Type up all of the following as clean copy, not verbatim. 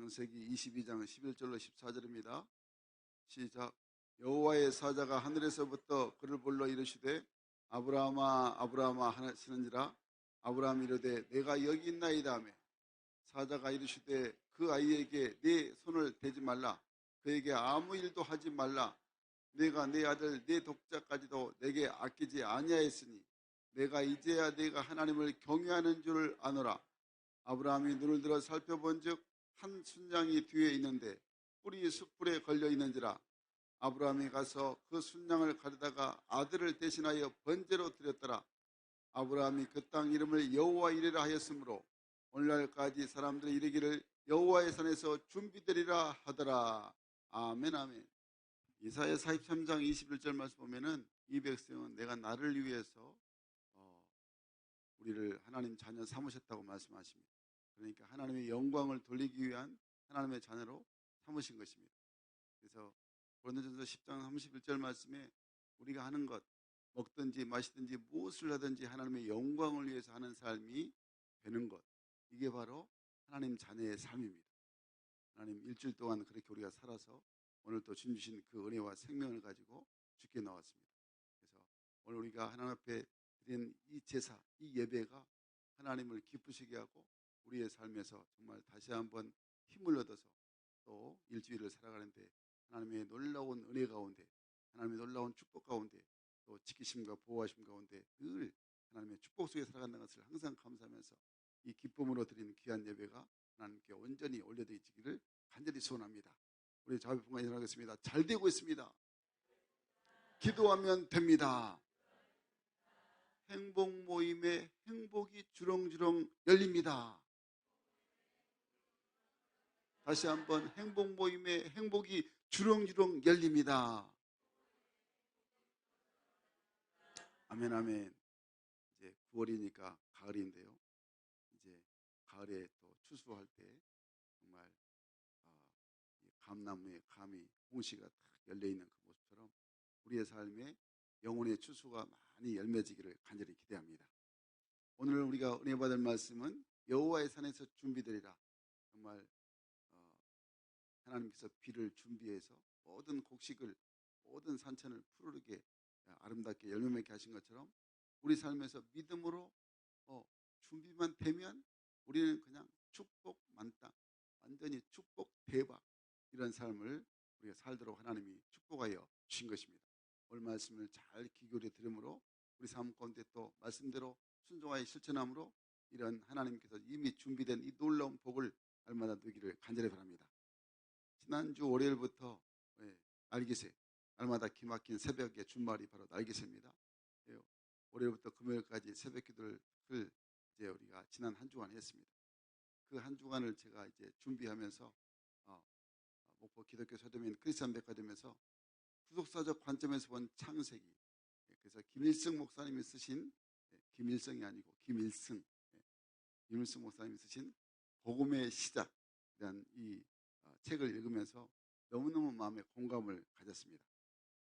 창세기 22장 11절로 14절입니다. 시작. 여호와의 사자가 하늘에서부터 그를 불러 이르시되 아브라함아 아브라함아 하시는지라. 아브라함이 이르되 내가 여기 있나이다 하매 사자가 이르시되 그 아이에게 네 손을 대지 말라. 그에게 아무 일도 하지 말라. 내가 내 아들 내 독자까지도 내게 아끼지 아니하였으니 내가 이제야 내가 하나님을 경외하는 줄 아노라. 아브라함이 눈을 들어 살펴본즉 한 순양이 뒤에 있는데 뿔이 숯불에 걸려 있는지라. 아브라함이 가서 그 순양을 가르다가 아들을 대신하여 번제로 드렸더라. 아브라함이 그 땅 이름을 여호와 이레라 하였으므로 오늘날까지 사람들이 이르기를 여호와의 산에서 준비되리라 하더라. 아멘 아멘. 이사야 43장 21절 말씀 보면은 이 백성은 내가 나를 위해서 우리를 하나님 자녀 삼으셨다고 말씀하십니다. 그러니까 하나님의 영광을 돌리기 위한 하나님의 자녀로 삼으신 것입니다. 그래서 고린도전서 10장 31절 말씀에 우리가 하는 것, 먹든지 마시든지 무엇을 하든지 하나님의 영광을 위해서 하는 삶이 되는 것, 이게 바로 하나님 자녀의 삶입니다. 하나님 일주일 동안 그렇게 우리가 살아서 오늘 또 주님 주신 그 은혜와 생명을 가지고 주께 나왔습니다. 그래서 오늘 우리가 하나님 앞에 드린 이 제사, 이 예배가 하나님을 기쁘시게 하고 우리의 삶에서 정말 다시 한번 힘을 얻어서 또 일주일을 살아가는데 하나님의 놀라운 은혜 가운데, 하나님의 놀라운 축복 가운데, 또 지키심과 보호하심 가운데 늘 하나님의 축복 속에 살아간다는 것을 항상 감사하면서 이 기쁨으로 드리는 귀한 예배가 하나님께 온전히 올려드리기를 간절히 소원합니다. 우리 자비풍과 일어나겠습니다. 잘 되고 있습니다. 기도하면 됩니다. 행복 모임에 행복이 주렁주렁 열립니다. 다시 한번 행복 모임에 행복이 주렁주렁 열립니다. 아멘 아멘. 이제 9월이니까 가을인데요. 이제 가을에 또 추수할 때 정말 이 감나무에 감이 홍시가 탁 열려있는 그 모습처럼 우리의 삶에 영혼의 추수가 많이 열매지기를 간절히 기대합니다. 오늘 우리가 은혜 받을 말씀은 여호와의 산에서 준비되리라. 정말 하나님께서 비를 준비해서 모든 곡식을, 모든 산천을 푸르르게 아름답게 열매 맺게 하신 것처럼 우리 삶에서 믿음으로 준비만 되면 우리는 그냥 축복 만땅, 완전히 축복 대박, 이런 삶을 우리가 살도록 하나님이 축복하여 주신 것입니다. 오늘 말씀을 잘 귀 기울여 들음으로 우리 삶 가운데 또 말씀대로 순종하여 실천함으로 이런 하나님께서 이미 준비된 이 놀라운 복을 날마다 누리기를 간절히 바랍니다. 지난주 월요일부터 날기새, 날마다 기막힌 새벽의 준말이 바로 날기새입니다. 월요일부터 금요일까지 새벽 기도를 이제 우리가 지난 한 주간 했습니다. 그 한 주간을 제가 이제 준비하면서 목포 기독교 서점인 크리스찬 백화점에서 구속사적 관점에서 본 창세기, 그래서 김일성 목사님이 쓰신, 김일성이 아니고 김일승 목사님이 쓰신 복음의 시작이라는 이 책을 읽으면서 너무너무 마음에 공감을 가졌습니다.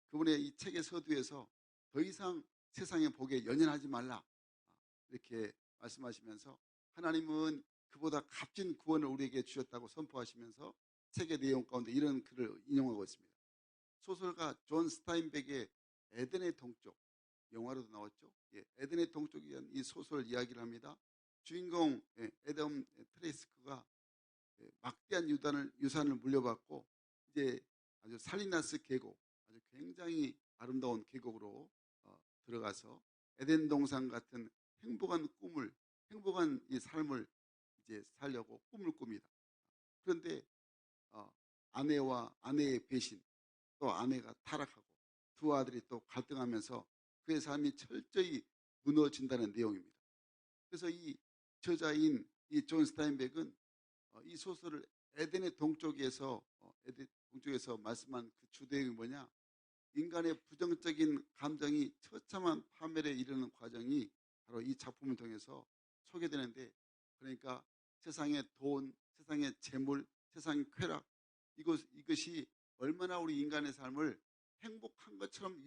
그분의 이 책의 서두에서 더 이상 세상의 복에 연연하지 말라, 이렇게 말씀하시면서 하나님은 그보다 값진 구원을 우리에게 주셨다고 선포하시면서 책의 내용 가운데 이런 글을 인용하고 있습니다. 소설가 존 스타인백의 에덴의 동쪽, 영화로도 나왔죠. 에덴의 동쪽이란 이 소설 이야기를 합니다. 주인공 애덤 트레이스크가 막대한 유산을 물려받고 이제 아주 살리나스 계곡, 아주 굉장히 아름다운 계곡으로 들어가서 에덴 동산 같은 행복한 이 삶을 이제 살려고 꿈을 꿉니다. 그런데 아내와 아내의 배신, 또 아내가 타락하고 두 아들이 또 갈등하면서 그의 삶이 철저히 무너진다는 내용입니다. 그래서 이 저자인 이 존 스타인백은 이 소설을 에덴의 동쪽에서 말씀한 그 주대응이 뭐냐, 인간의 부정적인 감정이 처참한 파멸에 이르는 과정이 바로 이 작품을 통해서 소개되는데, 그러니까 세상의 돈, 세상의 재물, 세상의 쾌락, 이것이 얼마나 우리 인간의 삶을 행복한 것처럼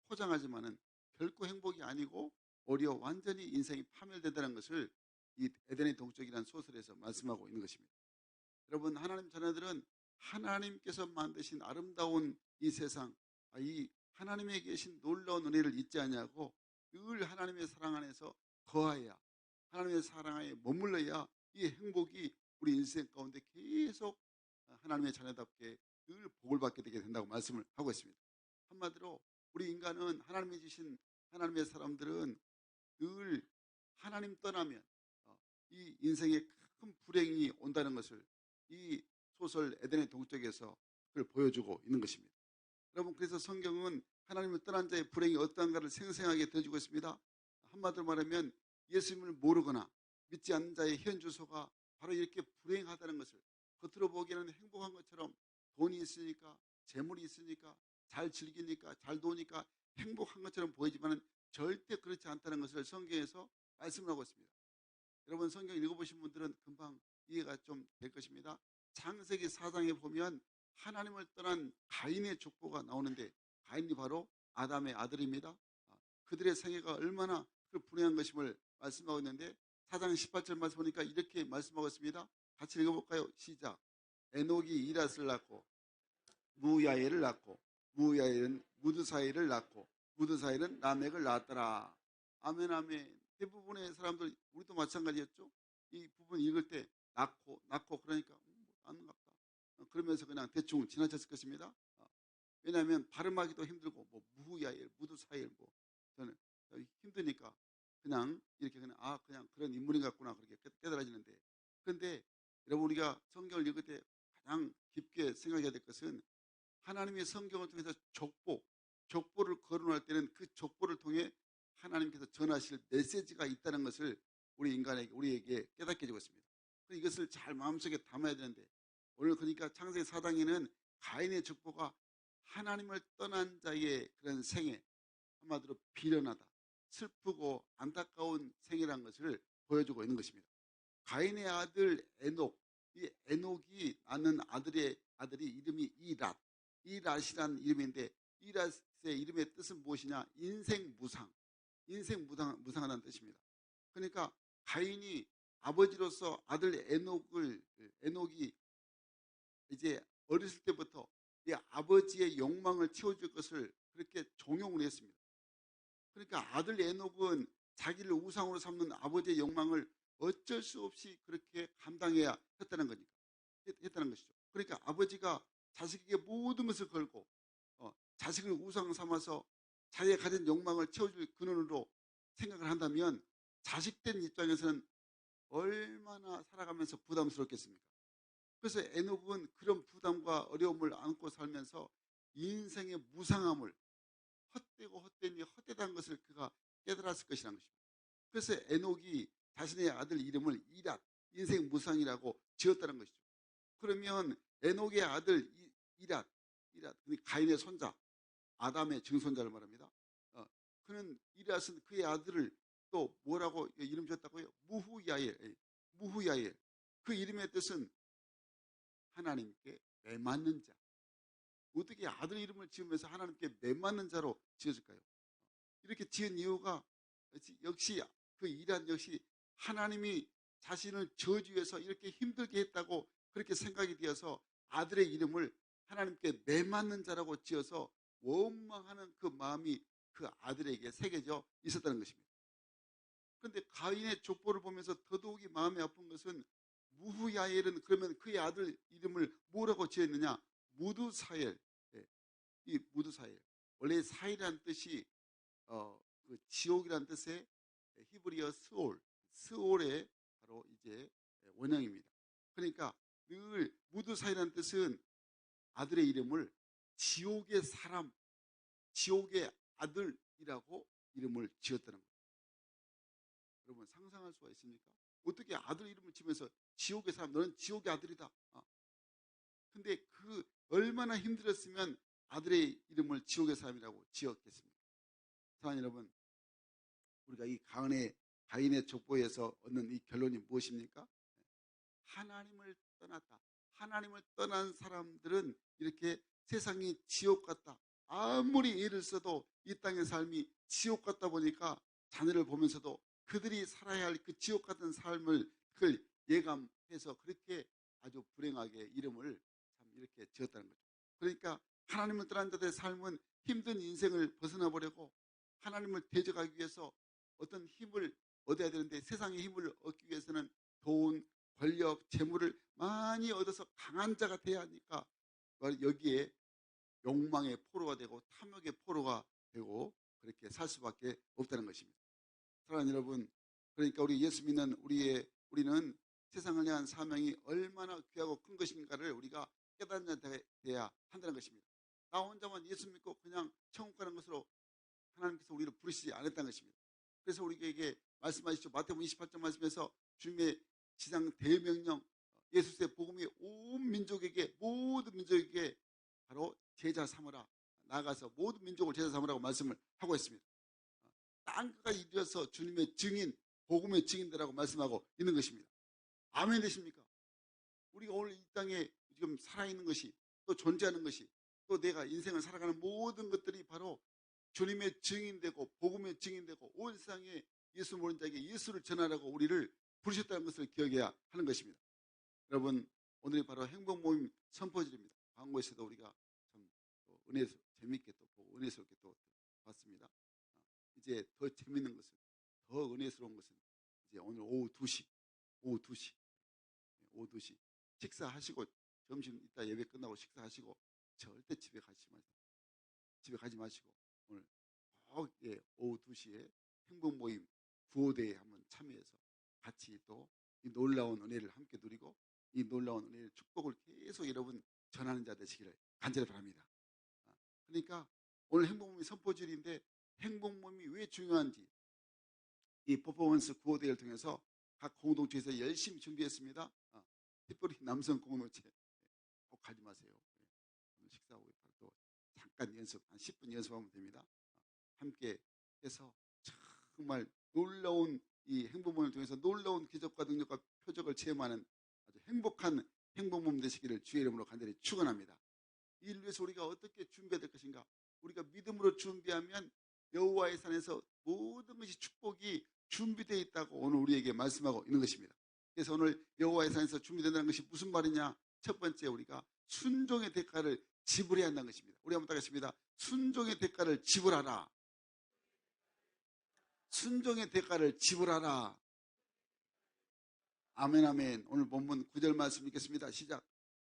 포장하지만은 결코 행복이 아니고 오히려 완전히 인생이 파멸된다는 것을 이 에덴의 동쪽이라는 소설에서 말씀하고 있는 것입니다. 여러분, 하나님 자녀들은 하나님께서 만드신 아름다운 이 세상, 이 하나님에 계신 놀라운 은혜를 잊지 않냐고 늘 하나님의 사랑 안에서 거하여야, 하나님의 사랑 안에 머물러야 이 행복이 우리 인생 가운데 계속 하나님의 자녀답게 늘 복을 받게 되게 된다고 말씀을 하고 있습니다. 한마디로 우리 인간은, 하나님이 주신 하나님의 사람들은 늘 하나님 떠나면 이 인생에 큰 불행이 온다는 것을 이 소설 에덴의 동쪽에서 그걸 보여주고 있는 것입니다. 여러분, 그래서 성경은 하나님을 떠난 자의 불행이 어떠한가를 생생하게 들어주고 있습니다. 한마디로 말하면 예수님을 모르거나 믿지 않는 자의 현 주소가 바로 이렇게 불행하다는 것을, 겉으로 보기에는 행복한 것처럼 돈이 있으니까, 재물이 있으니까, 잘 즐기니까, 잘 노니까 행복한 것처럼 보이지만 절대 그렇지 않다는 것을 성경에서 말씀을 하고 있습니다. 여러분, 성경 읽어보신 분들은 금방 이해가 좀 될 것입니다. 창세기 4장에 보면 하나님을 떠난 가인의 족보가 나오는데, 가인이 바로 아담의 아들입니다. 그들의 생애가 얼마나 그 불행한 것임을 말씀하고 있는데, 4장 18절 말씀 보니까 이렇게 말씀하고 있습니다. 같이 읽어볼까요? 시작. 에녹이 이랏을 낳고 무야엘을 낳고, 무야엘은 무드사엘을 낳고, 무드사엘은 라멕을 낳았더라. 아멘, 아멘. 대부분의 사람들, 우리도 마찬가지였죠. 이 부분 읽을 때 낳고 그러니까 안갑다 그러면서 그냥 대충 지나쳤을 것입니다. 왜냐하면 발음하기도 힘들고, 뭐 무야엘, 무드사엘, 뭐 저는 힘드니까 그냥 이렇게 그냥 그냥 그런 인물인 것 같구나 그렇게 깨달아지는데, 그런데 여러분, 우리가 성경을 읽을 때 가장 깊게 생각해야 될 것은, 하나님의 성경을 통해서 족보를 거론할 때는 그 족보를 통해 하나님께서 전하실 메시지가 있다는 것을 우리에게 깨닫게 해주고 있습니다. 이것을 잘 마음속에 담아야 되는데, 오늘 그러니까 창세기 4장에는 가인의 족보가 하나님을 떠난 자의 그런 생애, 한마디로 비련하다, 슬프고 안타까운 생애라는 것을 보여주고 있는 것입니다. 가인의 아들 에녹, 이 에녹이 낳는 아들이 이름이 이랏이라는 이름인데, 이랏의 이름의 뜻은 무엇이냐? 무상하다는 뜻입니다. 그러니까 가인이 아버지로서 아들 에녹이 이제 어렸을 때부터 이 아버지의 욕망을 채워줄 것을 그렇게 종용을 했습니다. 그러니까 아들 에녹은 자기를 우상으로 삼는 아버지의 욕망을 어쩔 수 없이 그렇게 감당해야 했다는 것이죠. 그러니까 아버지가 자식에게 모든 것을 걸고 자식을 우상 삼아서 자기가 가진 욕망을 채워줄 근원으로 생각을 한다면, 자식된 입장에서는 얼마나 살아가면서 부담스럽겠습니까? 그래서 에녹은 그런 부담과 어려움을 안고 살면서 인생의 무상함을, 헛되고 헛되다는 것을 그가 깨달았을 것이라는 것입니다. 그래서 에녹이 자신의 아들 이름을 이랏, 인생 무상이라고 지었다는 것이죠. 그러면 에녹의 아들 이랏, 가인의 손자, 아담의 증손자를 말합니다. 그는 이랏은 그의 아들을 또 뭐라고 이름 지었다고요? 무후야엘. 그 이름의 뜻은 하나님께 매맞는 자. 어떻게 아들 이름을 지으면서 하나님께 매맞는 자로 지어질까요? 이렇게 지은 이유가 역시 그 이란 역시 하나님이 자신을 저주해서 이렇게 힘들게 했다고 그렇게 생각이 되어서 아들의 이름을 하나님께 매맞는 자라고 지어서 원망하는 그 마음이 그 아들에게 새겨져 있었다는 것입니다. 그런데 가인의 족보를 보면서 더더욱이 마음이 아픈 것은, 무후야엘은 그러면 그의 아들 이름을 뭐라고 지었느냐? 무드사엘. 이 무드사엘, 원래 사일이라는 뜻이 그 지옥이라는 뜻의 히브리어 스올의 바로 이제 원형입니다. 그러니까 늘 무드사일이라는 뜻은 아들의 이름을 지옥의 사람, 지옥의 아들이라고 이름을 지었다는 거예요. 여러분, 상상할 수가 있습니까? 어떻게 아들 이름을 지면서 지옥의 사람, 너는 지옥의 아들이다. 근데 그 얼마나 힘들었으면 아들의 이름을 지옥의 사람이라고 지었겠습니까? 사랑하는 여러분, 우리가 이 가인의 족보에서 얻는 이 결론이 무엇입니까? 하나님을 떠났다. 하나님을 떠난 사람들은 이렇게 세상이 지옥 같다, 아무리 애를 써도 이 땅의 삶이 지옥 같다 보니까 자녀를 보면서도 그들이 살아야 할 그 지옥 같은 삶을 그걸 예감해서 그렇게 아주 불행하게 이름을 참 이렇게 지었다는 거죠. 그러니까 하나님을 떠난 자들의 삶은 힘든 인생을 벗어나 보려고 하나님을 대적하기 위해서 어떤 힘을 얻어야 되는데, 세상의 힘을 얻기 위해서는 돈, 권력, 재물을 많이 얻어서 강한 자가 돼야 하니까 바로 여기에 욕망의 포로가 되고 탐욕의 포로가 되고 그렇게 살 수밖에 없다는 것입니다. 사랑하는 여러분, 그러니까 우리 예수 믿는 우리는 세상을 향한 사명이 얼마나 귀하고 큰 것인가를 우리가 깨닫는 자 돼야 한다는 것입니다. 나 혼자만 예수 믿고 그냥 천국 가는 것으로 하나님께서 우리를 부르시지 않았다는 것입니다. 그래서 우리에게 말씀하시죠. 마태복음 28장 말씀에서 주님의 지상 대명령, 예수의 복음이 온 민족에게, 모든 민족에게 바로 제자 삼으라, 나아가서 모든 민족을 제자 삼으라고 말씀을 하고 있습니다. 땅끝까지 이르러서 주님의 증인, 복음의 증인들하고 말씀하고 있는 것입니다. 아멘 되십니까? 우리가 오늘 이 땅에 지금 살아있는 것이, 또 존재하는 것이, 또 내가 인생을 살아가는 모든 것들이 바로 주님의 증인되고 복음의 증인되고 온 세상에 예수 모르는 자에게 예수를 전하라고 우리를 부르셨다는 것을 기억해야 하는 것입니다. 여러분, 오늘이 바로 행복 모임 선포절입니다. 광고에서도 우리가 참 은혜스럽게 재미있게 또 보고 은혜스럽게 또 봤습니다. 이제 더 재밌는 것은, 더 은혜스러운 것은 이제 오늘 오후 2시 식사하시고, 점심 이따 예배 끝나고 식사하시고 절대 집에 가지 마시고 오늘 꼭 오후 2시에 행복 모임 구호대에 한번 참여해서 같이 또 이 놀라운 은혜를 함께 누리고 이 놀라운 은혜의 축복을 계속 여러분 전하는 자 되시기를 간절히 바랍니다. 그러니까 오늘 행복 모임 선포절인데, 행복 모임이 왜 중요한지 이 퍼포먼스 구호대회를 통해서 각 공동체에서 열심히 준비했습니다. 특별히 남성 공동체 꼭 가지 마세요. 오늘 식사 후에 또 잠깐 연습, 한 10분 연습하면 됩니다. 함께 해서 정말 놀라운 이 행복모임을 통해서 놀라운 기적과 능력과 표적을 체험하는 아주 행복한 행복모임 되시기를 주의 이름으로 간절히 축원합니다. 이를 위해서 우리가 어떻게 준비해야 될 것인가? 우리가 믿음으로 준비하면 여호와의 산에서 모든 것이 축복이 준비되어 있다고 오늘 우리에게 말씀하고 있는 것입니다. 그래서 오늘 여호와의 산에서 준비된다는 것이 무슨 말이냐? 첫 번째, 우리가 순종의 대가를 지불해야 한다는 것입니다. 우리 한번 따겠습니다. 순종의 대가를 지불하라. 순종의 대가를 지불하라. 아멘 아멘. 오늘 본문 9절 말씀 읽겠습니다. 시작.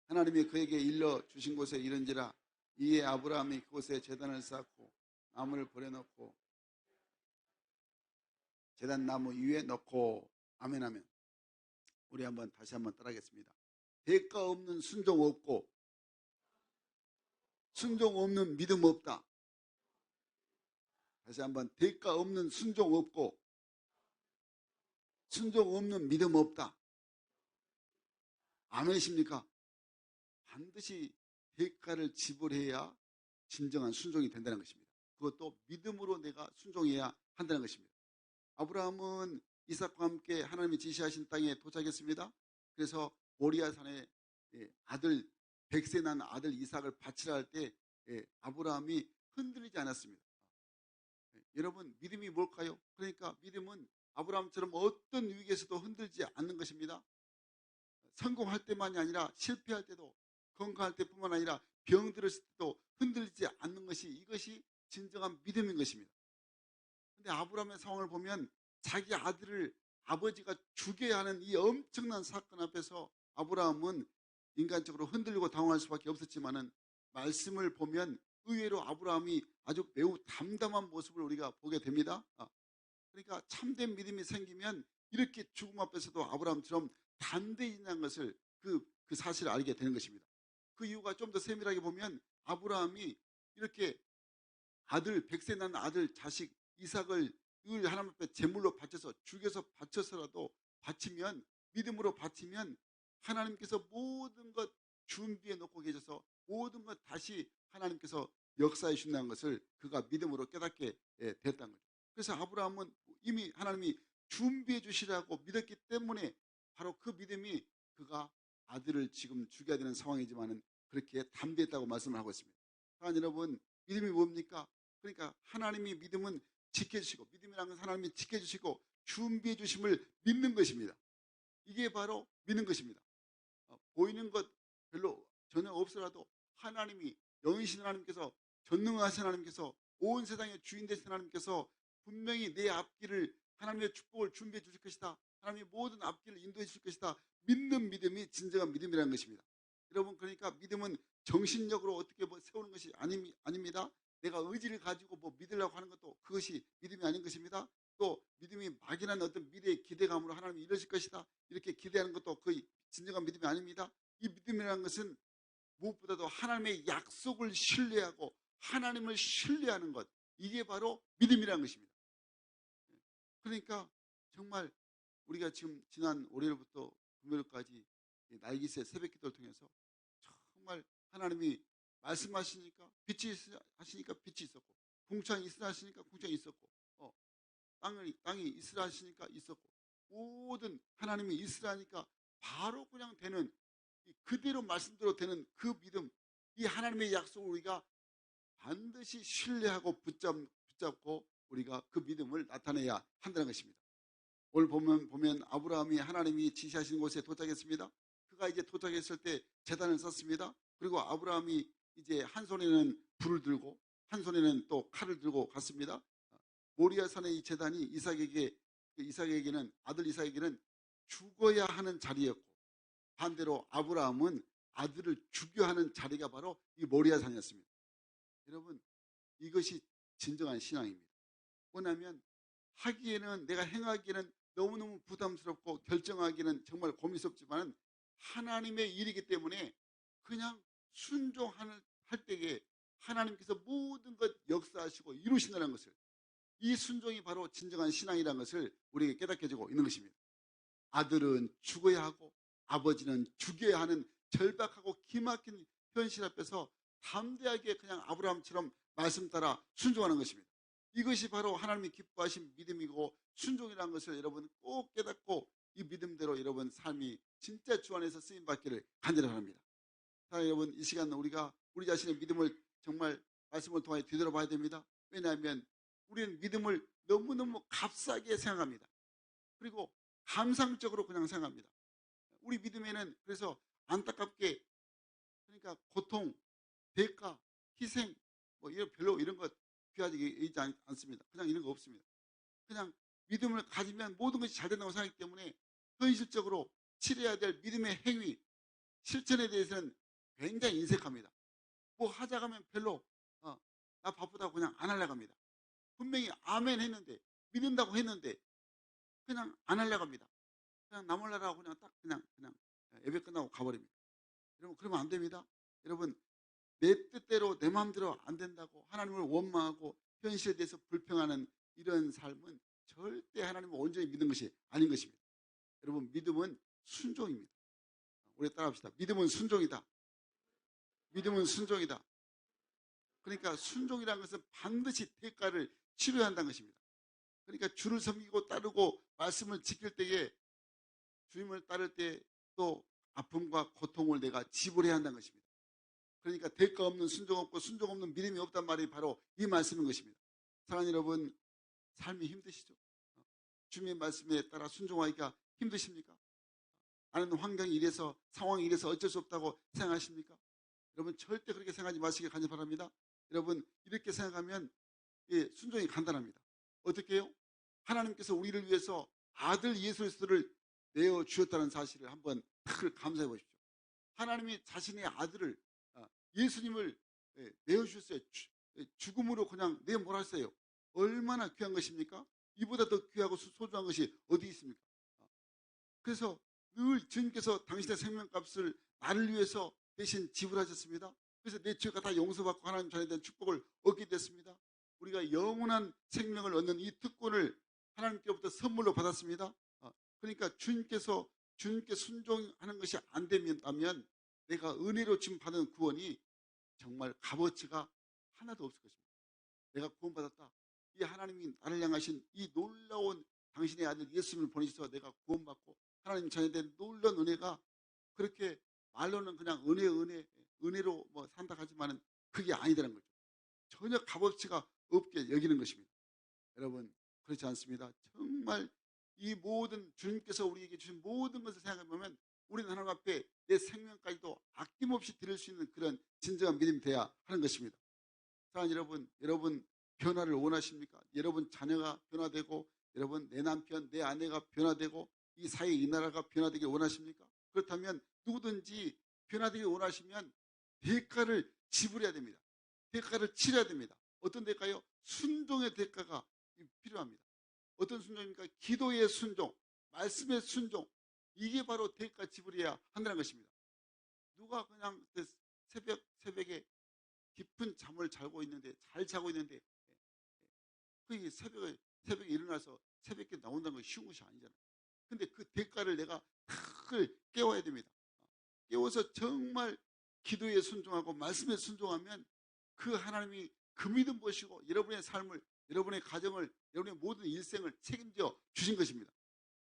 하나님이 그에게 일러 주신 곳에 이른지라. 이에 아브라함이 그곳에 제단을 쌓고 나무를 버려놓고 제단 나무 위에 넣고. 아멘 아멘. 우리 다시 한번 따라하겠습니다. 대가 없는 순종 없고 순종 없는 믿음 없다. 다시 한번, 대가 없는 순종 없고 순종 없는 믿음 없다. 아멘이십니까? 반드시 대가를 지불해야 진정한 순종이 된다는 것입니다. 그것도 믿음으로 내가 순종해야 한다는 것입니다. 아브라함은 이삭과 함께 하나님이 지시하신 땅에 도착했습니다. 그래서 모리아 산에 아들, 100세 난 아들 이삭을 바치라 할 때 아브라함이 흔들리지 않았습니다. 여러분, 믿음이 뭘까요? 그러니까 믿음은 아브라함처럼 어떤 위기에서도 흔들지 않는 것입니다. 성공할 때만이 아니라 실패할 때도, 건강할 때뿐만 아니라 병 들었을 때도 흔들리지 않는 것이, 이것이 진정한 믿음인 것입니다. 그런데 아브라함의 상황을 보면 자기 아들을 아버지가 죽여야 하는 이 엄청난 사건 앞에서 아브라함은 인간적으로 흔들리고 당황할 수밖에 없었지만은, 말씀을 보면 의외로 아브라함이 아주 매우 담담한 모습을 우리가 보게 됩니다. 그러니까 참된 믿음이 생기면 이렇게 죽음 앞에서도 아브라함처럼 담대히 지난 것을 그 사실을 알게 되는 것입니다. 그 이유가 좀 더 세밀하게 보면, 아브라함이 이렇게 아들, 100세 난 아들 자식 이삭을 하나님 앞에 제물로 바쳐서, 죽여서 바쳐서라도 바치면, 믿음으로 바치면 하나님께서 모든 것 준비해 놓고 계셔서 모든 것 다시 하나님께서 역사해 주신다는 것을 그가 믿음으로 깨닫게 됐다는 거죠. 그래서 아브라함은 이미 하나님이 준비해 주시라고 믿었기 때문에 바로 그 믿음이, 그가 아들을 지금 죽여야 되는 상황이지만은 그렇게 담대했다고 말씀을 하고 있습니다. 사랑하는 여러분, 믿음이 뭡니까? 그러니까 하나님이 믿음은 지켜주시고, 믿음이라는 것은 하나님이 지켜주시고 준비해 주심을 믿는 것입니다. 이게 바로 믿는 것입니다. 보이는 것 별로 전혀 없더라도 하나님이, 영이신 하나님께서, 전능하신 하나님께서, 온 세상의 주인 되신 하나님께서 분명히 내 앞길을, 하나님의 축복을 준비해 주실 것이다, 하나님의 모든 앞길을 인도해 주실 것이다, 믿는 믿음이 진정한 믿음이라는 것입니다. 여러분, 그러니까 믿음은 정신력으로 어떻게 뭐 세우는 것이 아닙니다. 내가 의지를 가지고 뭐 믿으려고 하는 것도 그것이 믿음이 아닌 것입니다. 또 믿음이 막연한 어떤 미래의 기대감으로 하나님이 이러실 것이다 이렇게 기대하는 것도 거의 진정한 믿음이 아닙니다. 이 믿음이라는 것은 무엇보다도 하나님의 약속을 신뢰하고 하나님을 신뢰하는 것, 이게 바로 믿음이라는 것입니다. 그러니까 정말 우리가 지금 지난 월요일부터 금요일까지 날기새 새벽 기도를 통해서 정말 하나님이 말씀하시니까 빛이 하시니까 빛이 있었고, 궁창이 있으라 하시니까 궁창이 있었고, 땅이 있으라 하시니까 있었고, 모든 하나님이 있으라 하니까 바로 그냥 되는, 그대로 말씀대로 되는 그 믿음, 이 하나님의 약속을 우리가 반드시 신뢰하고 붙잡고 우리가 그 믿음을 나타내야 한다는 것입니다. 오늘 보면 아브라함이 하나님이 지시하신 곳에 도착했습니다. 그가 이제 도착했을 때 제단을 썼습니다. 그리고 아브라함이 이제 한 손에는 불을 들고 한 손에는 또 칼을 들고 갔습니다. 모리아산의 이 제단이 이삭에게는, 아들 이삭에게는 죽어야 하는 자리였고, 반대로 아브라함은 아들을 죽여야 하는 자리가 바로 이 모리아산이었습니다. 여러분, 이것이 진정한 신앙입니다. 뭐냐면 하기에는, 내가 행하기에는 너무너무 부담스럽고 결정하기는 정말 고민스럽지만 하나님의 일이기 때문에 그냥 순종할 때에 하나님께서 모든 것 역사하시고 이루신다는 것을, 이 순종이 바로 진정한 신앙이라는 것을 우리에게 깨닫게 해주고 있는 것입니다. 아들은 죽어야 하고 아버지는 죽여야 하는 절박하고 기막힌 현실 앞에서 담대하게 그냥 아브라함처럼 말씀 따라 순종하는 것입니다. 이것이 바로 하나님이 기뻐하신 믿음이고 순종이라는 것을 여러분 꼭 깨닫고 이 믿음대로 여러분 삶이 진짜 주 안에서 쓰임받기를 간절히 바랍니다. 여러분, 이 시간 우리가 우리 자신의 믿음을 정말 말씀을 통해 되돌아봐야 됩니다. 왜냐하면 우리는 믿음을 너무너무 값싸게 생각합니다. 그리고 감상적으로 그냥 생각합니다. 우리 믿음에는 그래서 안타깝게, 그러니까 고통, 대가, 희생 뭐 별로 이런 것 귀하지 있지 않습니다. 그냥 이런 거 없습니다. 그냥 믿음을 가지면 모든 것이 잘 된다고 생각하기 때문에 현실적으로 치러야 될 믿음의 행위, 실천에 대해서는 굉장히 인색합니다. 뭐 하자고 하면 별로 나 바쁘다고 그냥 안 하려고 합니다. 분명히 아멘 했는데, 믿는다고 했는데 그냥 안 하려고 합니다. 그냥 나 몰라라고 그냥 예배 끝나고 가버립니다. 여러분, 그러면 안 됩니다. 여러분, 내 뜻대로 내 마음대로 안 된다고 하나님을 원망하고 현실에 대해서 불평하는 이런 삶은 절대 하나님을 온전히 믿는 것이 아닌 것입니다. 여러분, 믿음은 순종입니다. 우리 따라합시다. 믿음은 순종이다. 믿음은 순종이다. 그러니까 순종이라는 것은 반드시 대가를 치러야 한다는 것입니다. 그러니까 주를 섬기고 따르고 말씀을 지킬 때에, 주님을 따를 때 또 아픔과 고통을 내가 지불해야 한다는 것입니다. 그러니까 대가 없는 순종 없고 순종 없는 믿음이 없단 말이 바로 이 말씀인 것입니다. 사랑하는 여러분, 삶이 힘드시죠? 주님의 말씀에 따라 순종하기가 힘드십니까? 나는 환경이 이래서, 상황이 이래서 어쩔 수 없다고 생각하십니까? 여러분, 절대 그렇게 생각하지 마시길 간절히 바랍니다. 여러분, 이렇게 생각하면 순종이 간단합니다. 어떻게 해요? 하나님께서 우리를 위해서 아들 예수 그리스도를 내어 주셨다는 사실을 한번 감사해 보십시오. 하나님이 자신의 아들을, 예수님을 내어 주셨어요. 죽음으로 그냥 내몰았어요. 얼마나 귀한 것입니까? 이보다 더 귀하고 소중한 것이 어디 있습니까? 그래서 늘 주님께서 당신의 생명값을 나를 위해서 대신 지불하셨습니다. 그래서 내 죄가 다 용서받고 하나님 자녀에 대한 축복을 얻게 됐습니다. 우리가 영원한 생명을 얻는 이 특권을 하나님께로부터 선물로 받았습니다. 그러니까 주님께 순종하는 것이 안 된다면 내가 은혜로 지금 받은 구원이 정말 값어치가 하나도 없을 것입니다. 내가 구원받았다, 이 하나님이 나를 향하신 이 놀라운 당신의 아들 예수님을 보내셔서 내가 구원받고 하나님 자녀된 놀라운 은혜가, 그렇게 말로는 그냥 은혜로 뭐 산다 하지만은 그게 아니라는 거죠. 전혀 값어치가 없게 여기는 것입니다. 여러분, 그렇지 않습니다. 정말 이 모든 주님께서 우리에게 주신 모든 것을 생각해 보면 우리는 하나님 앞에 내 생명까지도 아낌없이 드릴 수 있는 그런 진정한 믿음이 돼야 하는 것입니다. 자, 여러분 변화를 원하십니까? 여러분 자녀가 변화되고, 여러분 내 남편, 내 아내가 변화되고, 이 사회, 이 나라가 변화되길 원하십니까? 그렇다면 누구든지 변화되길 원하시면 대가를 지불해야 됩니다. 대가를 치러야 됩니다. 어떤 대가요? 순종의 대가가 필요합니다. 어떤 순종입니까? 기도의 순종, 말씀의 순종. 이게 바로 대가 지불해야 한다는 것입니다. 누가 그냥 새벽에 깊은 잠을 자고 있는데, 잘 자고 있는데, 그 새벽에 일어나서 새벽에 나온다는 건 쉬운 것이 아니잖아요. 근데 그 대가를 내가 탁 깨워야 됩니다. 깨워서 정말 기도에 순종하고 말씀에 순종하면 그 하나님이 그 믿음 보시고 여러분의 삶을, 여러분의 가정을, 여러분의 모든 일생을 책임져 주신 것입니다.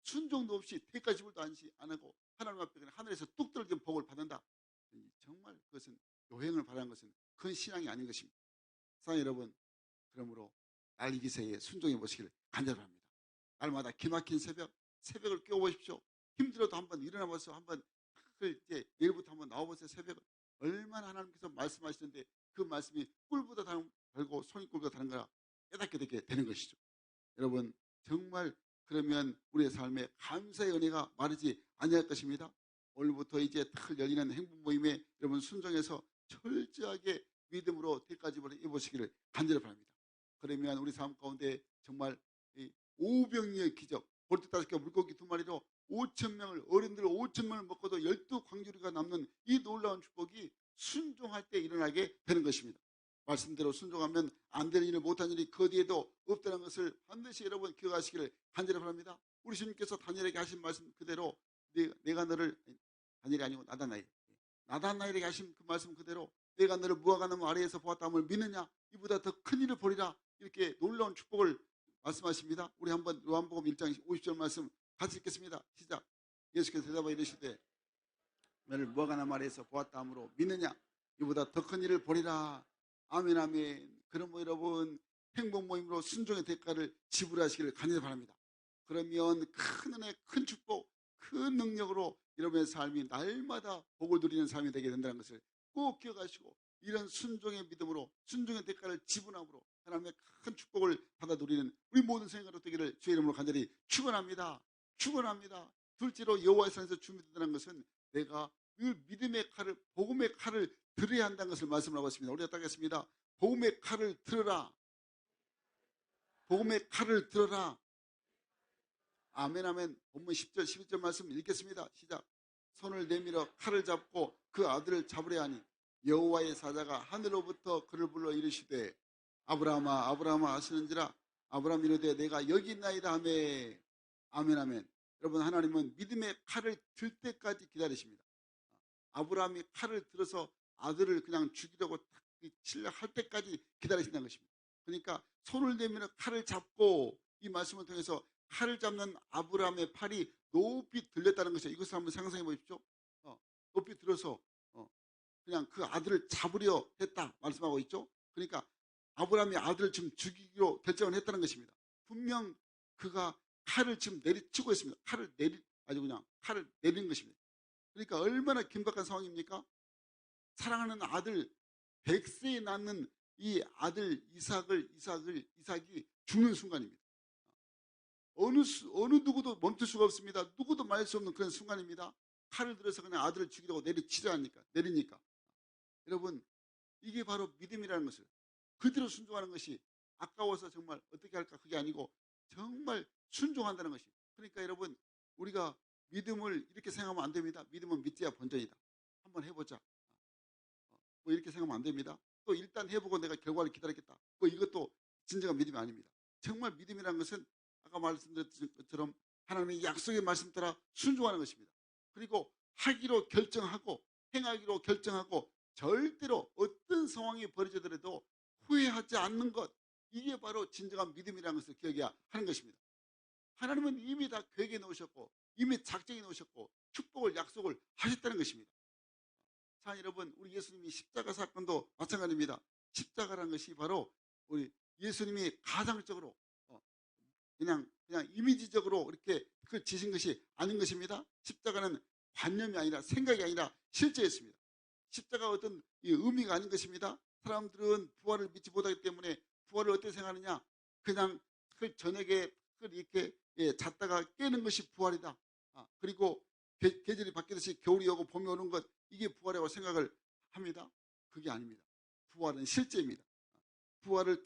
순종도 없이 대가 지불도 안 하고 하나님 앞에 그냥 하늘에서 뚝 떨어진 복을 받는다. 정말 그것은 요행을 바라는 것은 그건 신앙이 아닌 것입니다. 사랑하는 여러분, 그러므로 날 이기세에 순종해 보시기를 간절합니다. 날마다 기막힌 새벽을 깨워보십시오. 힘들어도 한번 일어나 보세요. 한번 이제 내일부터 한번 나와보세요. 새벽을 얼마나 하나님께서 말씀하시는데 그 말씀이 꿀보다 달고 손이 꿀보다 다른 거라 깨닫게 되는 것이죠. 여러분, 정말 그러면 우리의 삶에 감사의 은혜가 마르지 아니할 것입니다. 오늘부터 이제 탁 열리는 행복 모임에 여러분 순종해서 철저하게 믿음으로 대가지불을 입으시기를 간절히 바랍니다. 그러면 우리 삶 가운데 정말 이 오병이의 기적, 보리떡 5개 물고기 2마리로 5,000명을, 어른들 5,000명을 먹고도 12광주리가 남는 이 놀라운 축복이 순종할 때 일어나게 되는 것입니다. 말씀대로 순종하면 안 되는 일을 못한 일이 그 뒤에도 없다는 것을 반드시 여러분 기억하시기를 간절히 바랍니다. 우리 주님께서 다니엘에게 하신 말씀 그대로 내가 너를, 다니엘이 아니고 나다나엘에게 하신 그 말씀 그대로 내가 너를 무화과나무 아래에서 보았다함을 믿느냐? 이보다 더 큰 일을 보리라. 이렇게 놀라운 축복을 말씀하십니다. 우리 한번 요한복음 1장 50절 말씀 같이 읽겠습니다. 시작. 예수께서 대답하여 이르시되 너를 무화과나무 아래에서 보았다함으로 믿느냐? 이보다 더 큰 일을 보리라. 아멘, 아멘. 그러므로 여러분 행복 모임으로 순종의 대가를 지불하시기를 간절히 바랍니다. 그러면 큰 은혜, 큰 축복, 큰 능력으로 여러분의 삶이 날마다 복을 누리는 삶이 되게 된다는 것을 꼭 기억하시고, 이런 순종의 믿음으로 순종의 대가를 지불함으로 하나님의 큰 축복을 받아 누리는 우리 모든 생각으로 되기를 주의 이름으로 간절히 축원합니다. 축원합니다. 둘째로 여호와의 산에서 준비된다는 것은 내가 그 믿음의 칼을, 복음의 칼을 들어야 한다는 것을 말씀을 하고 있습니다. 우리가 따겠습니다. 복음의 칼을 들어라. 복음의 칼을 들어라. 아멘, 아멘. 본문 10절 11절 말씀 읽겠습니다. 시작. 손을 내밀어 칼을 잡고 그 아들을 잡으려 하니 여호와의 사자가 하늘로부터 그를 불러 이르시되 아브라함아 아브라함아 하시는지라. 아브라함 이르되 내가 여기 있나이다 하며. 아멘, 아멘. 여러분, 하나님은 믿음의 칼을 들 때까지 기다리십니다. 아브라함이 칼을 들어서 아들을 그냥 죽이려고 딱 치려 할 때까지 기다리신다는 것입니다. 그러니까 손을 내밀어 칼을 잡고, 이 말씀을 통해서 칼을 잡는 아브라함의 팔이 높이 들렸다는 것이죠. 이것을 한번 상상해 보십시오. 높이 들어서 그냥 그 아들을 잡으려 했다 말씀하고 있죠. 그러니까 아브라함이 아들을 지금 죽이기로 결정을 했다는 것입니다. 분명 그가 칼을 지금 내리치고 있습니다. 칼을 내리는 것입니다. 그러니까 얼마나 긴박한 상황입니까? 사랑하는 아들, 100세에 낳는 이 아들 이삭이 죽는 순간입니다. 어느 누구도 멈출 수가 없습니다. 누구도 말할 수 없는 그런 순간입니다. 칼을 들어서 그냥 아들을 죽이려고 내리니까. 여러분, 이게 바로 믿음이라는 것을 그대로 순종하는 것이, 아까워서 정말 어떻게 할까 그게 아니고 정말 순종한다는 것이. 그러니까 여러분, 우리가 믿음을 이렇게 생각하면 안 됩니다. 믿음은 믿지야 본전이다. 한번 해보자. 뭐 이렇게 생각하면 안 됩니다. 또 일단 해보고 내가 결과를 기다리겠다. 뭐 이것도 진정한 믿음이 아닙니다. 정말 믿음이라는 것은 아까 말씀드렸던 것처럼 하나님의 약속의 말씀 따라 순종하는 것입니다. 그리고 하기로 결정하고 행하기로 결정하고 절대로 어떤 상황이 벌어지더라도 후회하지 않는 것, 이게 바로 진정한 믿음이라는 것을 기억해야 하는 것입니다. 하나님은 이미 다 계획해 놓으셨고 이미 작정해 놓으셨고 축복을 약속을 하셨다는 것입니다. 자, 여러분, 우리 예수님이 십자가 사건도 마찬가지입니다. 십자가라는 것이 바로 우리 예수님이 가상적으로 그냥 이미지적으로 이렇게 그걸 지신 것이 아닌 것입니다. 십자가는 관념이 아니라 생각이 아니라 실제였습니다. 십자가 어떤 의미가 아닌 것입니다. 사람들은 부활을 믿지 못하기 때문에 부활을 어떻게 생각하느냐? 그냥 그 저녁에 이렇게 잤다가 깨는 것이 부활이다. 그리고 계절이 바뀌듯이 겨울이 오고 봄이 오는 것, 이게 부활이라고 생각을 합니다. 그게 아닙니다. 부활은 실제입니다. 부활을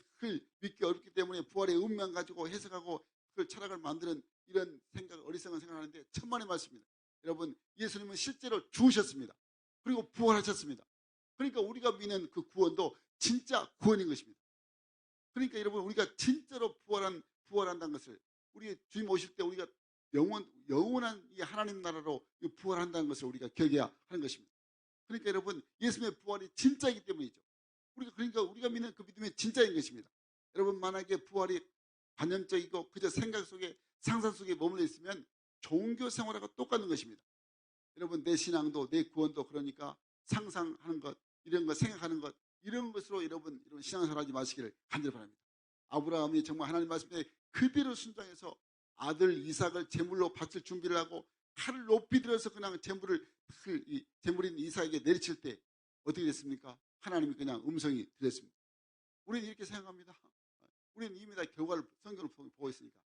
믿기 어렵기 때문에 부활의 운명 가지고 해석하고 그 철학을 만드는 이런 어리석은 생각하는데 천만의 말씀입니다. 여러분, 예수님은 실제로 죽으셨습니다. 그리고 부활하셨습니다. 그러니까 우리가 믿는 그 구원도 진짜 구원인 것입니다. 그러니까 여러분, 우리가 진짜로 부활한다는 것을, 우리 주님 오실 때 우리가 영원한 이 하나님 나라로 부활한다는 것을 우리가 기억해야 하는 것입니다. 그러니까 여러분, 예수님의 부활이 진짜이기 때문이죠. 그러니까 우리가 믿는 그 믿음이 진짜인 것입니다. 여러분, 만약에 부활이 관념적이고 그저 생각 속에, 상상 속에 머물러 있으면 종교 생활하고 똑같은 것입니다. 여러분, 내 신앙도 내 구원도 그러니까 상상하는 것, 이런 것, 생각하는 것, 이런 것으로 여러분 신앙생활 하지 마시기를 간절히 바랍니다. 아브라함이 정말 하나님 말씀에 그대로 순종해서 아들 이삭을 제물로 바칠 준비를 하고 칼을 높이 들어서 그냥 제물인 이삭에게 내리칠 때 어떻게 됐습니까? 하나님이 그냥 음성이 들렸습니다. 우리는 이렇게 생각합니다. 우리는 이미 다 결과를 성경을 보고 있으니까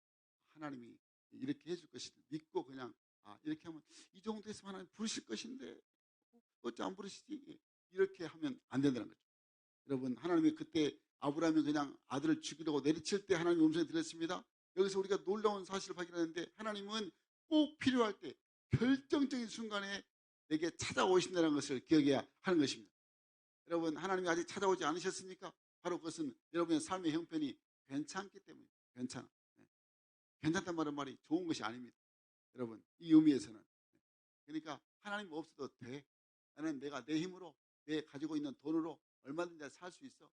하나님이 이렇게 해줄 것을 믿고 그냥 이렇게 하면 이 정도 했으면 하나님 부르실 것인데 어찌 안 부르시지? 이렇게 하면 안 된다는 거죠. 여러분, 하나님이 그때 아브라함이 그냥 아들을 죽이려고 내리칠 때 하나님의 음성이 들렸습니다. 여기서 우리가 놀라운 사실을 발견하는데 하나님은 꼭 필요할 때 결정적인 순간에 내게 찾아오신다는 것을 기억해야 하는 것입니다. 여러분, 하나님이 아직 찾아오지 않으셨습니까? 바로 그것은 여러분의 삶의 형편이 괜찮기 때문에. 괜찮아. 괜찮단 말이 좋은 것이 아닙니다. 여러분, 이 의미에서는. 그러니까 하나님 없어도 돼. 나는 내가 내 힘으로, 내 가지고 있는 돈으로 얼마든지 살 수 있어.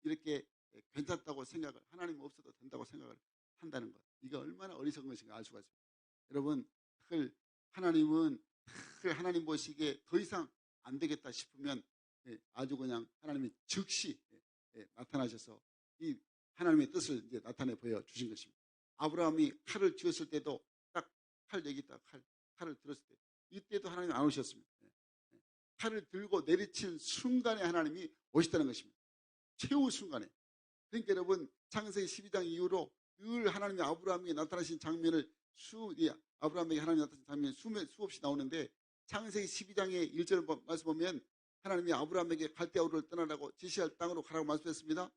이렇게 괜찮다고 생각을, 하나님 없어도 된다고 생각을 한다는 것. 이거 얼마나 어리석은 것인가 알 수가 있습니다. 여러분, 하나님은 하나님 보시기에 더 이상 안 되겠다 싶으면 아주 그냥 하나님이 즉시 나타나셔서 이 하나님의 뜻을 이제 나타내 보여 주신 것입니다. 아브라함이 칼을 쥐었을 때도 딱 칼 여기 있다, 칼을 들었을 때 이때도 하나님이 안 오셨습니다. 칼을 들고 내리칠 순간에 하나님이 오셨다는 것입니다. 최후 순간에. 그러니까 여러분, 창세기 12장 이후로 늘 하나님이 아브라함에게 나타나신 장면을 아브라함에게 하나님이 나타나신 장면이 수없이 나오는데 창세기 12장의 1절 말씀 보면 하나님이 아브라함에게 갈대아우를 떠나라고 지시할 땅으로 가라고 말씀했습니다.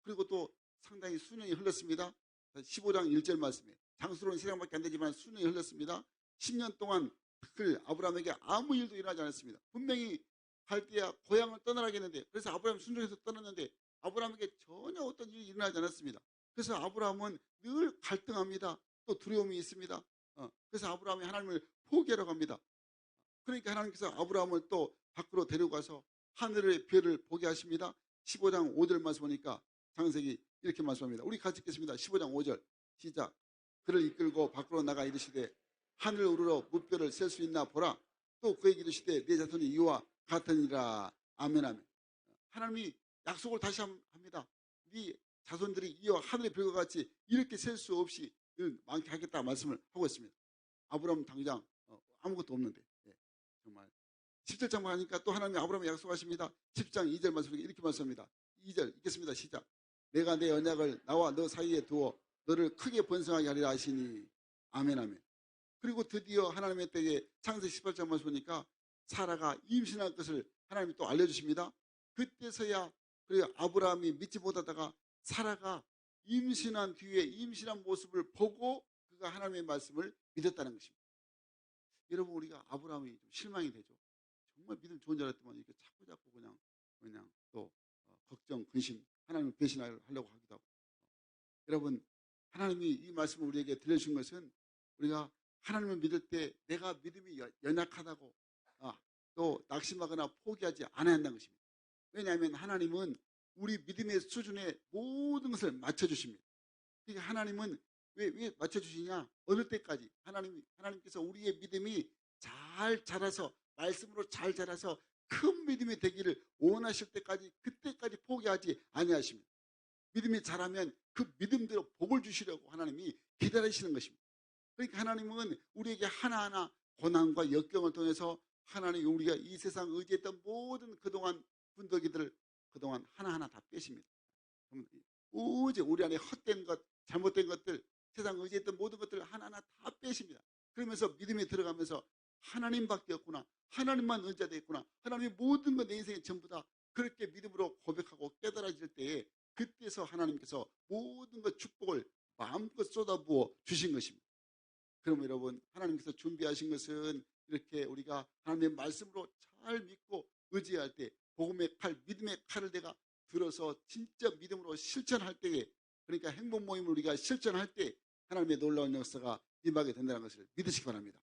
그리고 또 상당히 수년이 흘렀습니다. 15장 1절 말씀에 장수로는 시간밖에 안 되지만 수년이 흘렀습니다. 10년 동안 아브라함에게 아무 일도 일어나지 않았습니다. 분명히 갈대아 고향을 떠나라겠는데, 그래서 아브라함이 순종해서 떠났는데 아브라함에게 전혀 어떤 일이 일어나지 않았습니다. 그래서 아브라함은 늘 갈등합니다. 또 두려움이 있습니다. 그래서 아브라함이 하나님을 포기하라고 합니다. 그러니까 하나님께서 아브라함을 또 밖으로 데려가서 하늘의 별을 보게 하십니다. 15장 5절 말씀 보니까 창세기 이렇게 말씀합니다. 우리 같이 읽겠습니다. 15장 5절 시작. 그를 이끌고 밖으로 나가 이르시되 하늘 우러러 무뼈를 셀 수 있나 보라. 또 그에게 이르시되 내 자손이 이와 같으니라. 아멘 아멘. 하나님이 약속을 다시 합니다. 네 자손들이 이와 하늘의 별과 같이 이렇게 셀 수 없이 많게 하겠다 말씀을 하고 있습니다. 아브라함 당장 아무것도 없는데 정말 17장 하니까 또 하나님이 아브라함에 약속하십니다. 10장 2절 말씀에 이렇게 말씀합니다. 2절 읽겠습니다. 시작. 내가 내 언약을 나와 너 사이에 두어 너를 크게 번성하게 하리라 하시니. 아멘 아멘. 그리고 드디어 하나님의 때에 창세기 18장 말씀 보니까 사라가 임신할 것을 하나님이 또 알려주십니다. 그때서야 그리고 아브라함이 믿지 못하다가 사라가 임신한 뒤에 임신한 모습을 보고 그가 하나님의 말씀을 믿었다는 것입니다. 여러분, 우리가 아브라함이 좀 실망이 되죠. 정말 믿음 좋은 줄 알았더만 이렇게 자꾸 그냥 또 걱정, 근심, 하나님을 배신하려고 하기도 하고. 여러분, 하나님이 이 말씀을 우리에게 들려주신 것은 우리가 하나님을 믿을 때 내가 믿음이 연약하다고 또 낙심하거나 포기하지 않아야 한다는 것입니다. 왜냐하면 하나님은 우리 믿음의 수준에 모든 것을 맞춰주십니다. 그러니까 하나님은 왜 맞춰주시냐? 어느 때까지 하나님께서 우리의 믿음이 잘 자라서 말씀으로 잘 자라서 큰 믿음이 되기를 원하실 때까지, 그때까지 포기하지 아니하십니다. 믿음이 자라면 그 믿음대로 복을 주시려고 하나님이 기다리시는 것입니다. 그러니까 하나님은 우리에게 하나하나 고난과 역경을 통해서 하나님이 우리가 이 세상 의지했던 모든 그동안 군더기들을 그동안 하나하나 다 빼십니다. 오직 우리 안에 헛된 것, 잘못된 것들, 세상 의지했던 모든 것들을 하나하나 다 빼십니다. 그러면서 믿음에 들어가면서 하나님밖에 없구나, 하나님만 의지가 되겠구나, 하나님의 모든 것 내 인생의 전부 다 그렇게 믿음으로 고백하고 깨달아질 때에 그때서 하나님께서 모든 것 축복을 마음껏 쏟아부어 주신 것입니다. 그럼 여러분, 하나님께서 준비하신 것은 이렇게 우리가 하나님의 말씀으로 잘 믿고 의지할 때 복음의 칼, 믿음의 칼을 내가 들어서 진짜 믿음으로 실천할 때에, 그러니까 행복 모임을 우리가 실천할 때 하나님의 놀라운 역사가 임하게 된다는 것을 믿으시기 바랍니다.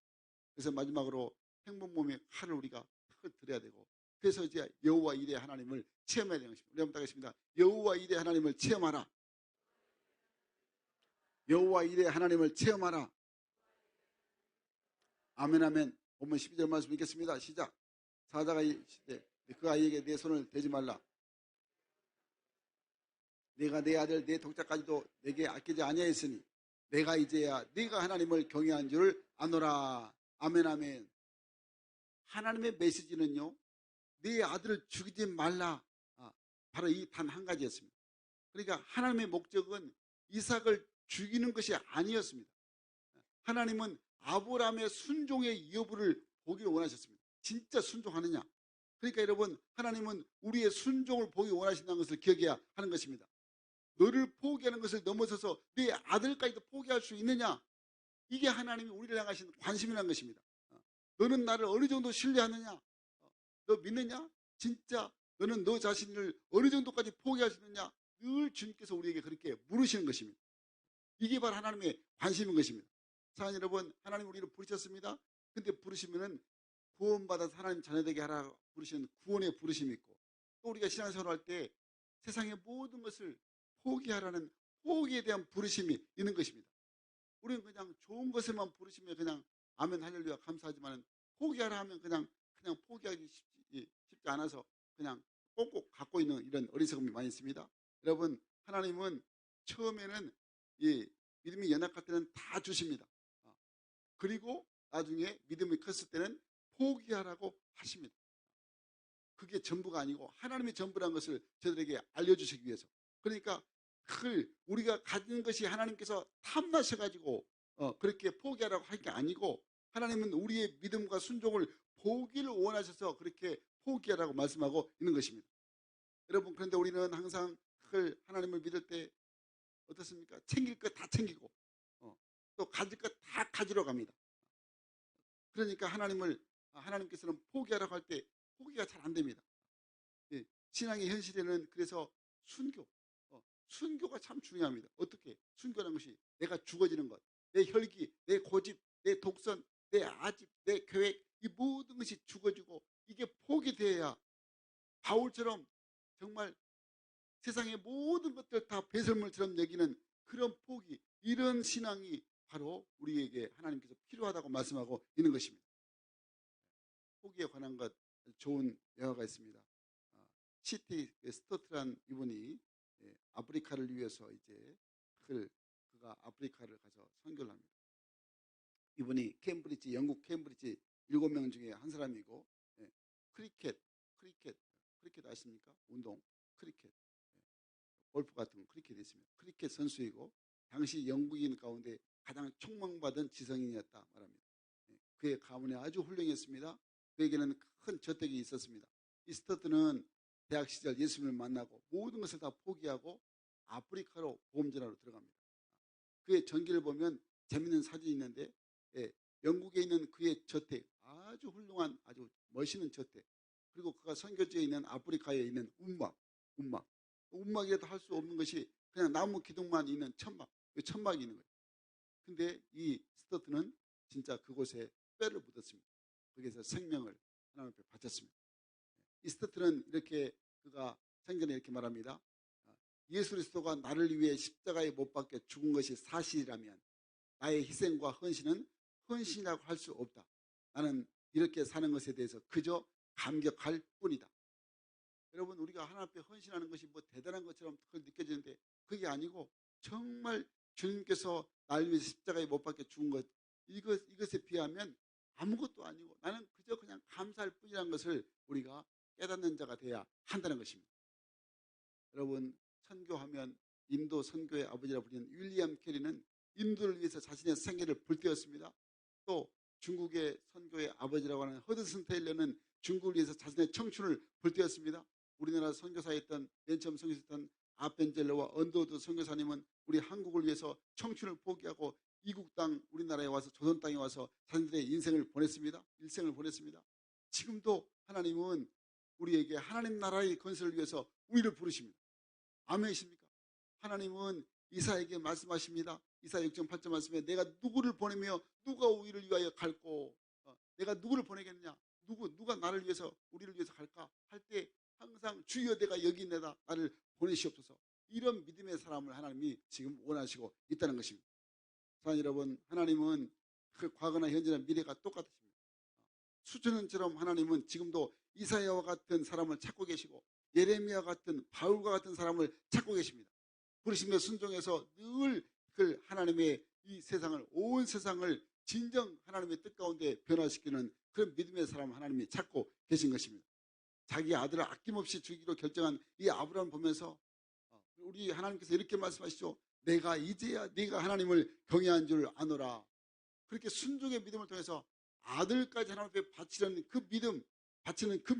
그래서 마지막으로 행복 모임의 칼을 우리가 들어야 되고, 그래서 이제 여호와 이레 하나님을 체험해야 되는 것입니다. 우리 한번 따겠습니다. 여호와 이레 하나님을 체험하라. 여호와 이레 하나님을 체험하라. 아멘 아멘. 본문 12절 말씀 읽겠습니다. 시작. 사자가 이르시되 그 아이에게 내 손을 대지 말라. 내가 내 아들 내 독자까지도 내게 아끼지 아니하였으니 내가 이제야 네가 하나님을 경외한 줄을 아노라. 아멘 아멘. 하나님의 메시지는요, 네 아들을 죽이지 말라. 바로 이 단 한 가지였습니다. 그러니까 하나님의 목적은 이삭을 죽이는 것이 아니었습니다. 하나님은 아브라함의 순종의 여부를 보기를 원하셨습니다. 진짜 순종하느냐. 그러니까 여러분, 하나님은 우리의 순종을 보기 원하신다는 것을 기억해야 하는 것입니다. 너를 포기하는 것을 넘어서서 네 아들까지도 포기할 수 있느냐. 이게 하나님이 우리를 향하신 관심이라는 것입니다. 너는 나를 어느 정도 신뢰하느냐. 너 믿느냐. 진짜 너는 너 자신을 어느 정도까지 포기할 수 있느냐. 늘 주님께서 우리에게 그렇게 물으시는 것입니다. 이게 바로 하나님의 관심인 것입니다. 사랑하는 여러분, 하나님 우리를 부르셨습니다. 근데 부르시면은 구원받아서 하나님 자녀되게 하라 부르시는 구원의 부르심이 있고, 또 우리가 신앙생활을 할 때 세상의 모든 것을 포기하라는 포기에 대한 부르심이 있는 것입니다. 우리는 그냥 좋은 것을만 부르시면 그냥 아멘 할렐루야 감사하지만, 포기하라 하면 그냥 포기하기 쉽지 않아서 그냥 꼭꼭 갖고 있는 이런 어리석음이 많이 있습니다. 여러분, 하나님은 처음에는 이 믿음이 연약할 때는 다 주십니다. 그리고 나중에 믿음이 컸을 때는 포기하라고 하십니다. 그게 전부가 아니고 하나님의 전부라는 것을 저들에게 알려주시기 위해서. 그러니까 그걸 우리가 가진 것이 하나님께서 탐나셔가지고 그렇게 포기하라고 할 게 아니고, 하나님은 우리의 믿음과 순종을 보기를 원하셔서 그렇게 포기하라고 말씀하고 있는 것입니다. 여러분, 그런데 우리는 항상 그걸 하나님을 믿을 때 어떻습니까? 챙길 것 다 챙기고 또 가질 것 다 가지러 갑니다. 그러니까 하나님께서는 포기하라고 할 때 포기가 잘 안 됩니다. 신앙의 현실에는 그래서 순교가 참 중요합니다. 어떻게? 순교라는 것이 내가 죽어지는 것, 내 혈기, 내 고집, 내 독선, 내 아집, 내 계획, 이 모든 것이 죽어지고 이게 포기되어야 바울처럼 정말 세상의 모든 것들 다 배설물처럼 여기는 그런 포기, 이런 신앙이 바로 우리에게 하나님께서 필요하다고 말씀하고 있는 것입니다. 포기에 관한 것 좋은 영화가 있습니다. C.T. 스토트란 이분이 아프리카를 위해서 이제 그가 아프리카를 가서 선교를 합니다. 이분이 영국 캠브리지 7명 중에 한 사람이고, 크리켓 아십니까? 운동 크리켓, 골프 같은 거 크리켓이 있습니다. 크리켓 선수이고 당시 영국인 가운데 가장 촉망받은 지성인이었다 말합니다. 그의 가문이 아주 훌륭했습니다. 그에게는 큰 저택이 있었습니다. 이 스토트는 대학 시절 예수님을 만나고 모든 것을 다 포기하고 아프리카로 보험전하러 들어갑니다. 그의 전기를 보면 재밌는 사진이 있는데, 영국에 있는 그의 저택, 아주 훌륭한 아주 멋있는 저택, 그리고 그가 선교지에 있는 아프리카에 있는 운막이라도 할 수 없는 것이 그냥 나무 기둥만 있는 천막이 있는 거예요. 근데 이 스토트는 진짜 그곳에 뼈를 묻었습니다. 거기서 생명을 하나님 앞에 바쳤습니다. 이 스토트는 이렇게 그가 생전에 이렇게 말합니다. 예수 그리스도가 나를 위해 십자가에 못 박혀 죽은 것이 사실이라면 나의 희생과 헌신은 헌신이라고 할 수 없다. 나는 이렇게 사는 것에 대해서 그저 감격할 뿐이다. 여러분, 우리가 하나님 앞에 헌신하는 것이 뭐 대단한 것처럼 그걸 느껴지는데 그게 아니고 정말 주님께서 나를 위해 십자가에 못 박혀 죽은 것, 이것에 비하면 아무것도 아니고 나는 그저 그냥 감사할 뿐이라는 것을 우리가 깨닫는 자가 돼야 한다는 것입니다. 여러분, 선교하면 인도 선교의 아버지라 불리는 윌리엄 캐리는 인도를 위해서 자신의 생애를 불태웠습니다. 또 중국의 선교의 아버지라고 하는 허드슨 테일러는 중국을 위해서 자신의 청춘을 불태웠습니다. 우리나라 선교사에 있던 맨 처음 선교사였던 아벤젤러와 언더우드 선교사님은 우리 한국을 위해서 청춘을 포기하고 이국 땅 우리나라에 와서 조선 땅에 와서 자신들의 인생을 보냈습니다. 일생을 보냈습니다. 지금도 하나님은 우리에게 하나님 나라의 건설을 위해서 우리를 부르십니다. 아멘이십니까? 하나님은 이사에게 말씀하십니다. 이사 6장 8절 말씀에 내가 누구를 보내며 누가 우리를 위하여 갈고, 내가 누구를 보내겠느냐, 누가 나를 위해서 우리를 위해서 갈까 할 때 항상 주여 내가 여기 있네다, 나를 보내시옵소서. 이런 믿음의 사람을 하나님이 지금 원하시고 있다는 것입니다. 사랑하는 여러분, 하나님은 그 과거나 현재나 미래가 똑같으십니다. 수천년처럼 하나님은 지금도 이사야와 같은 사람을 찾고 계시고 예레미야 같은 바울과 같은 사람을 찾고 계십니다. 부르심에 순종해서 늘 그 하나님의 이 세상을, 온 세상을 진정 하나님의 뜻 가운데 변화시키는 그런 믿음의 사람을 하나님이 찾고 계신 것입니다. 자기 아들을 아낌없이 주기로 결정한 이 아브라함을 보면서 우리 하나님께서 이렇게 말씀하시죠. 내가 이제야 네가 하나님을 경외한 줄 아노라. 그렇게 순종의 믿음을 통해서 아들까지 하나님 앞에 바치는 그 믿음, 바치는 그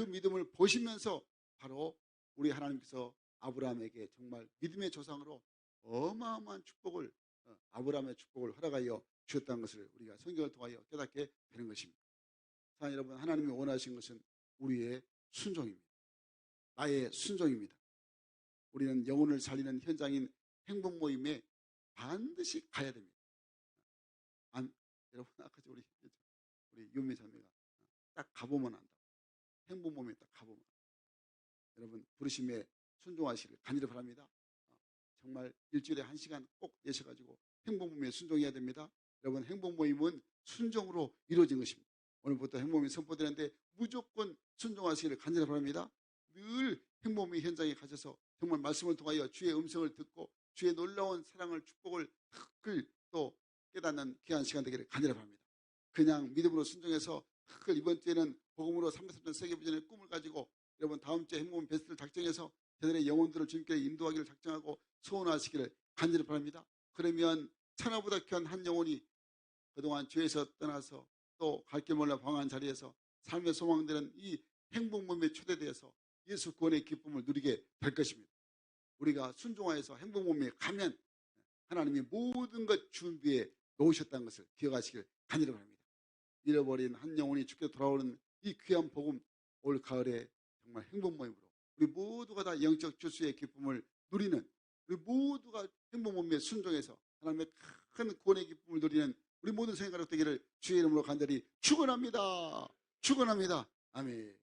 믿음을 보시면서 바로 우리 하나님께서 아브라함에게 정말 믿음의 조상으로 어마어마한 축복을, 아브라함의 축복을 허락하여 주셨다는 것을 우리가 성경을 통하여 깨닫게 되는 것입니다. 자, 여러분, 하나님이 원하신 것은 우리의 순종입니다. 나의 순종입니다. 우리는 영혼을 살리는 현장인 행복 모임에 반드시 가야 됩니다. 여러분, 아까 우리 유미 자매가 딱 가보면 안다. 행복 모임에 딱 가보면. 여러분, 부르심에 순종하시길 간절히 바랍니다. 정말 일주일에 1시간 꼭 내셔가지고 행복 모임에 순종해야 됩니다. 여러분, 행복 모임은 순종으로 이루어진 것입니다. 오늘부터 행복 모임 선포되는데 무조건 순종하시기를 간절히 바랍니다. 늘 행복 모임 현장에 가셔서 정말 말씀을 통하여 주의 음성을 듣고 주의 놀라운 사랑을, 축복을 또 깨닫는 귀한 시간 되기를 간절히 바랍니다. 그냥 믿음으로 순종해서 이번 주에는 복음으로 300년 세계비전의 꿈을 가지고 여러분 다음 주에 행복한 베스트를 작정해서 저들의 영혼들을 주님께 인도하기를 작정하고 소원하시기를 간절히 바랍니다. 그러면 천하보다 귀한 한 영혼이 그동안 죄에서 떠나서 또 갈 길 몰라 방황한 자리에서 삶의 소망되는 이 행복 몸에 초대되어서 예수 구원의 기쁨을 누리게 될 것입니다. 우리가 순종하여서 행복 몸에 가면 하나님이 모든 것 준비해 놓으셨다는 것을 기억하시길 간절히 바랍니다. 잃어버린 한 영혼이 주께 돌아오는 이 귀한 복음, 올 가을에 정말 행복 모임으로 우리 모두가 다 영적 주수의 기쁨을 누리는, 우리 모두가 행복 몸에 순종해서 하나님의 큰 구원의 기쁨을 누리는 우리 모든 생각이 되기를 주의 이름으로 간절히 축원합니다. 축원합니다. 아멘.